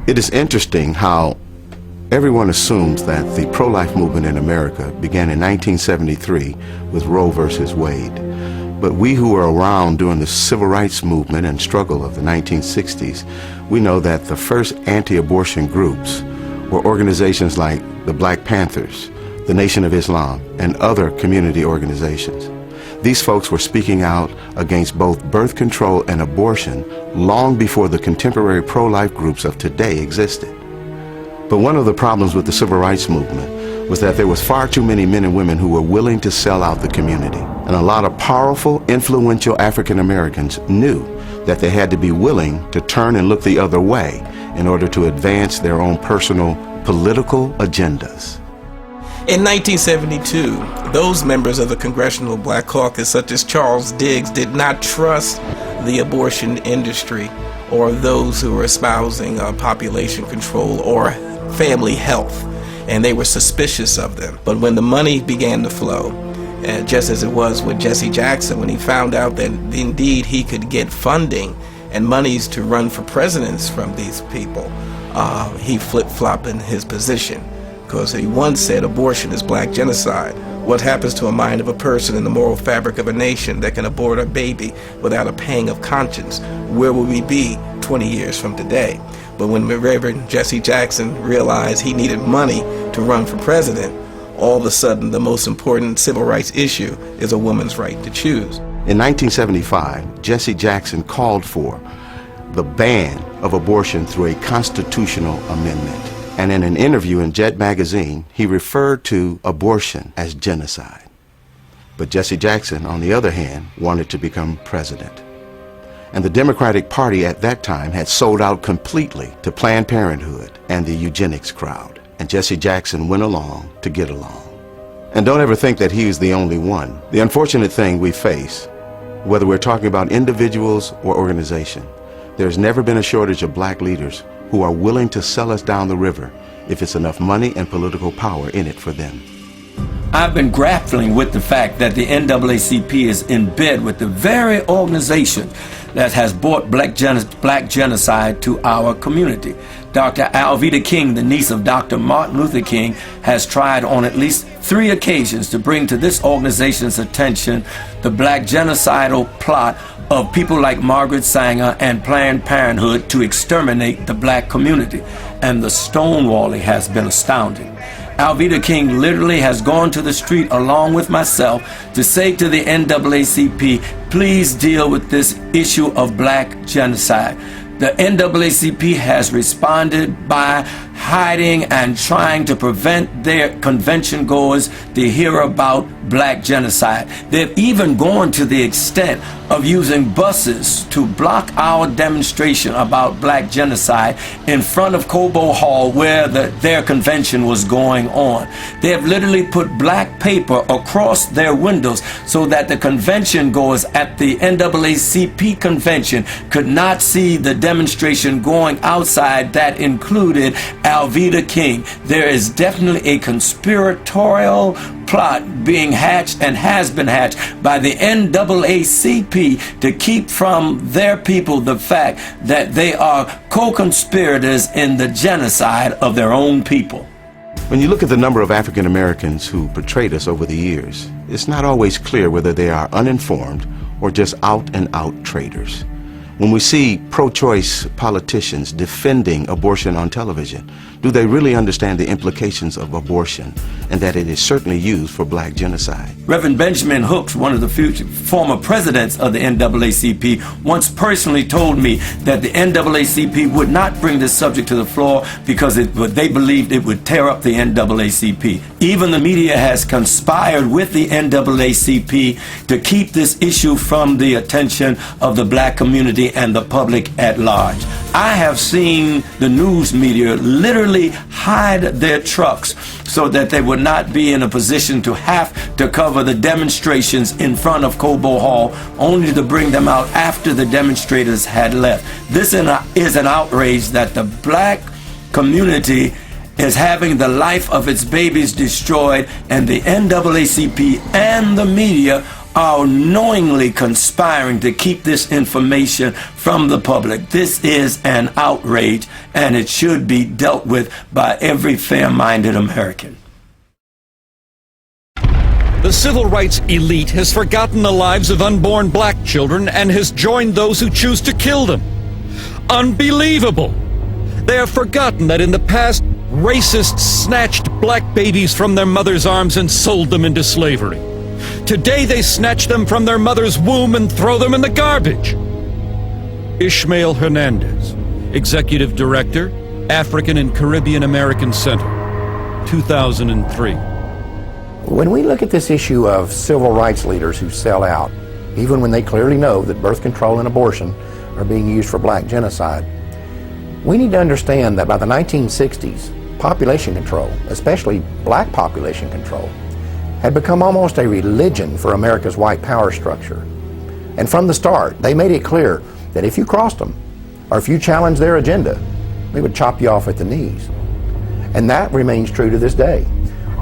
It is interesting how everyone assumes that the pro-life movement in America began in 1973 with Roe versus Wade. But we who were around during the civil rights movement and struggle of the 1960s, we know that the first anti-abortion groups were organizations like the Black Panthers, the Nation of Islam, and other community organizations. These folks were speaking out against both birth control and abortion long before the contemporary pro-life groups of today existed. But one of the problems with the civil rights movement was that there was far too many men and women who were willing to sell out the community. And a lot of powerful, influential African Americans knew that they had to be willing to turn and look the other way in order to advance their own personal political agendas. In 1972, those members of the Congressional Black Caucus, such as Charles Diggs, did not trust the abortion industry or those who were espousing population control or family health, and they were suspicious of them. But when the money began to flow, just as it was with Jesse Jackson, when he found out that indeed he could get funding and monies to run for presidents from these people, he flip-flopped in his position. Because he once said abortion is black genocide. What happens to a mind of a person in the moral fabric of a nation that can abort a baby without a pang of conscience? Where will we be 20 years from today? But when Reverend Jesse Jackson realized he needed money to run for president, all of a sudden the most important civil rights issue is a woman's right to choose. In 1975, Jesse Jackson called for the ban of abortion through a constitutional amendment. And in an interview in Jet magazine, he referred to abortion as genocide. But Jesse Jackson, on the other hand, wanted to become president. And the Democratic Party at that time had sold out completely to Planned Parenthood and the eugenics crowd. And Jesse Jackson went along to get along. And don't ever think that he was the only one. The unfortunate thing we face, whether we're talking about individuals or organization, there's never been a shortage of black leaders who are willing to sell us down the river if it's enough money and political power in it for them. I've been grappling with the fact that the NAACP is in bed with the very organization that has brought black genocide to our community. Dr. Alveda King, the niece of Dr. Martin Luther King, has tried on at least 3 occasions to bring to this organization's attention the black genocidal plot of people like Margaret Sanger and Planned Parenthood to exterminate the black community. And the stonewalling has been astounding. Alveda King literally has gone to the street along with myself to say to the NAACP, please deal with this issue of black genocide. The NAACP has responded by hiding and trying to prevent their convention goers to hear about black genocide. They've even gone to the extent of using buses to block our demonstration about black genocide in front of Cobo Hall where their convention was going on. They have literally put black paper across their windows so that the convention goers at the NAACP convention could not see the demonstration going outside that included Alveda King. There is definitely a conspiratorial plot being hatched and has been hatched by the NAACP to keep from their people the fact that they are co-conspirators in the genocide of their own people. When you look at the number of African Americans who portrayed us over the years, it's not always clear whether they are uninformed or just out-and-out traitors. When we see pro-choice politicians defending abortion on television, do they really understand the implications of abortion and that it is certainly used for black genocide? Reverend Benjamin Hooks, one of the former presidents of the NAACP, once personally told me that the NAACP would not bring this subject to the floor because they believed it would tear up the NAACP. Even the media has conspired with the NAACP to keep this issue from the attention of the black community and the public at large. I have seen the news media literally hide their trucks so that they would not be in a position to have to cover the demonstrations in front of Cobo Hall, only to bring them out after the demonstrators had left. This is an outrage that the black community is having the life of its babies destroyed, and the NAACP and the media are knowingly conspiring to keep this information from the public. This is an outrage, and it should be dealt with by every fair-minded American. The civil rights elite has forgotten the lives of unborn black children and has joined those who choose to kill them. Unbelievable! They have forgotten that in the past, racists snatched black babies from their mother's arms and sold them into slavery. Today they snatch them from their mother's womb and throw them in the garbage. Ishmael Hernandez, Executive Director, African and Caribbean American Center, 2003. When we look at this issue of civil rights leaders who sell out, even when they clearly know that birth control and abortion are being used for black genocide, we need to understand that by the 1960s, population control, especially black population control, had become almost a religion for America's white power structure. And from the start, they made it clear that if you crossed them, or if you challenged their agenda, they would chop you off at the knees. And that remains true to this day.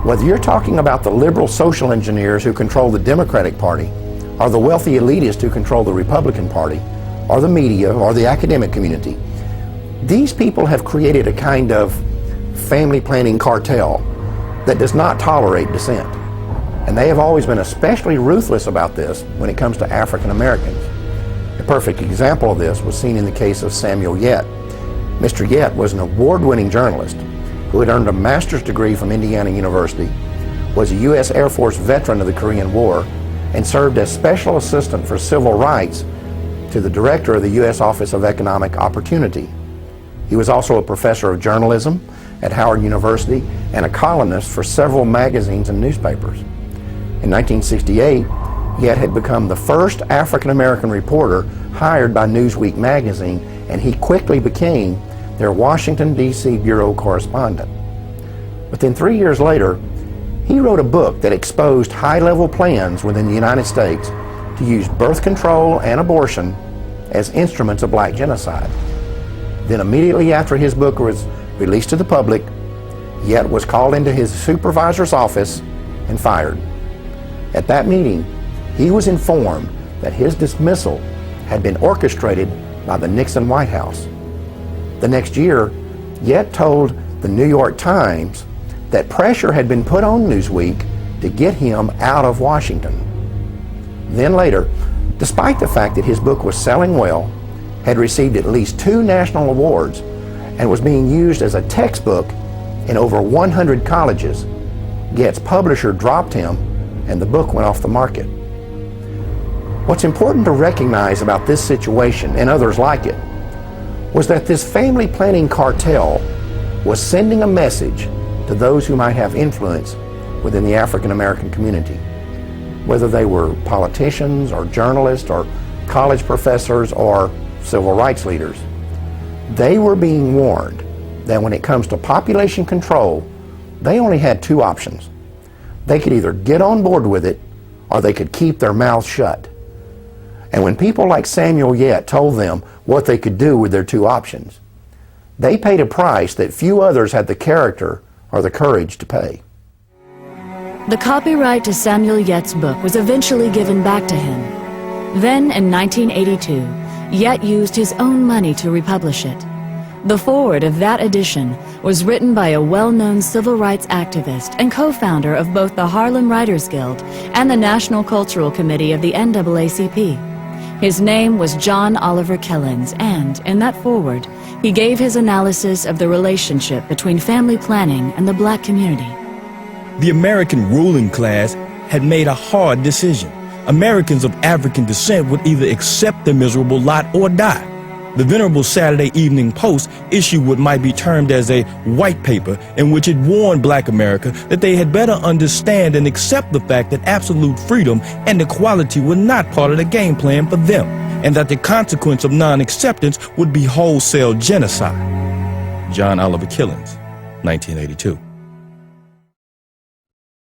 Whether you're talking about the liberal social engineers who control the Democratic Party, or the wealthy elitists who control the Republican Party, or the media, or the academic community, these people have created a kind of family planning cartel that does not tolerate dissent. And they have always been especially ruthless about this when it comes to African Americans. A perfect example of this was seen in the case of Samuel Yet. Mr. Yet was an award-winning journalist who had earned a master's degree from Indiana University, was a U.S. Air Force veteran of the Korean War, and served as special assistant for civil rights to the director of the U.S. Office of Economic Opportunity. He was also a professor of journalism at Howard University and a columnist for several magazines and newspapers. In 1968, Yet had become the first African-American reporter hired by Newsweek magazine, and he quickly became their Washington, D.C. bureau correspondent. But then 3 years later, he wrote a book that exposed high-level plans within the United States to use birth control and abortion as instruments of black genocide. Then immediately after his book was released to the public, Yet was called into his supervisor's office and fired. At that meeting, he was informed that his dismissal had been orchestrated by the Nixon White House. The next year, Yet told the New York Times that pressure had been put on Newsweek to get him out of Washington. Then later, despite the fact that his book was selling well, had received at least 2 national awards, and was being used as a textbook in over 100 colleges, Yet's publisher dropped him and the book went off the market. What's important to recognize about this situation and others like it was that this family planning cartel was sending a message to those who might have influence within the African American community, whether they were politicians or journalists or college professors or civil rights leaders. They were being warned that when it comes to population control, they only had 2 options. They could either get on board with it or they could keep their mouths shut. And when people like Samuel Yet told them what they could do with their 2 options, they paid a price that few others had the character or the courage to pay. The copyright to Samuel Yet's book was eventually given back to him. Then, in 1982, Yet used his own money to republish it. The foreword of that edition was written by a well-known civil rights activist and co-founder of both the Harlem Writers Guild and the National Cultural Committee of the NAACP. His name was John Oliver Killens, and, in that foreword, he gave his analysis of the relationship between family planning and the black community. The American ruling class had made a hard decision. Americans of African descent would either accept the miserable lot or die. The venerable Saturday Evening Post issued what might be termed as a white paper, in which it warned black America that they had better understand and accept the fact that absolute freedom and equality were not part of the game plan for them, and that the consequence of non-acceptance would be wholesale genocide. John Oliver Killens, 1982.